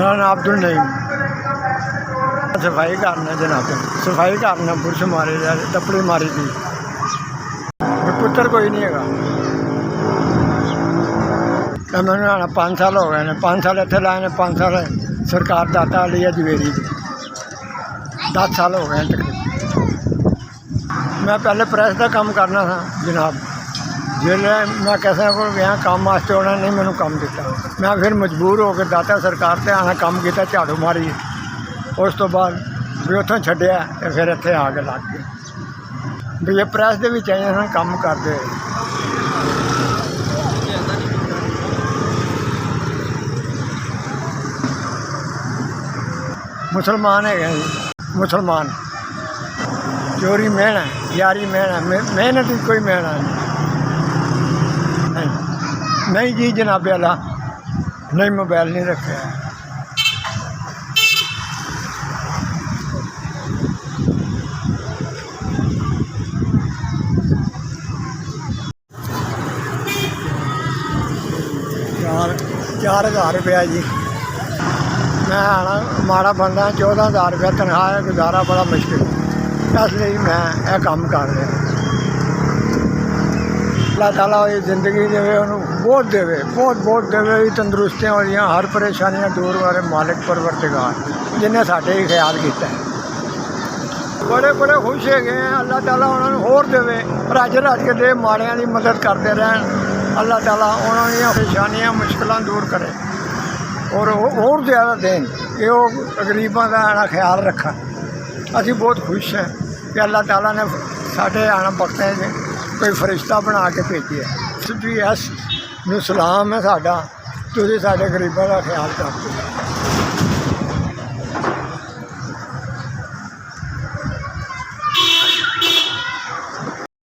मेरा नाम अब्दुल नईम। सफाई करना जनाब, सफाई करना, बुरश मारे टप्पड़ी मारी थी। पुत्र कोई नहीं है। मैंने 5 साल हो गए ने, 5 साल इतने लाए ने, 5 साल सरकार दाता ली है जवेरी की, 10 साल हो गए तकरीबन। मैं पहले प्रेस का काम करना था जनाब, जिसले मैं किसी को गया काम वास्ते, उन्होंने नहीं मैंने काम दिता। मैं फिर मजबूर होकर दाता सरकार से आना काम किया, झाड़ू मारी। उस तो बाद भी उतों छड्डिया तो फिर इत्थे आ के लग गए भी ये प्रेस के भी चाहिए ना काम करते। मुसलमान है, मुसलमान चोरी मेहन है, यारी मेहन है, मेहनत की कोई मेहन नहीं जी जनाबे अल्लाह, नहीं मोबाइल नहीं रखे। चार 4,000 रुपया जी। मैं आना माड़ा बंदा, 14,000 रुपया तनख्वाह है, गुजारा बड़ा मुश्किल, इसलिए मैं यह काम कर रहा। अल्लाह ताला ये जिंदगी देवे, उन्होंने बहुत देवे, बहुत देवे, तंदुरुस्तियाँ हो, हर परेशानियाँ दूर वाले मालिक परवरदिगार जिन्हें साढ़े ही ख्याल किया है। बड़े खुश है गए हैं। अल्लाह ताला उन्होंने होर देवे, रज के दे, माड़ियां की मदद करते रहन। अल्लाह ताला उन्होंने परेशानियाँ मुश्किलें दूर करे और होर ज़्यादा देन कि वो गरीबों का ख्याल रखा। असी बहुत खुश हैं कि अल्लाह ताला ने साढ़े आना वक्तें कोई फरिश्ता बना के भेजे। GPS नूं सलाम है साडा, तुसीं साडे गरीबां का ख्याल करते।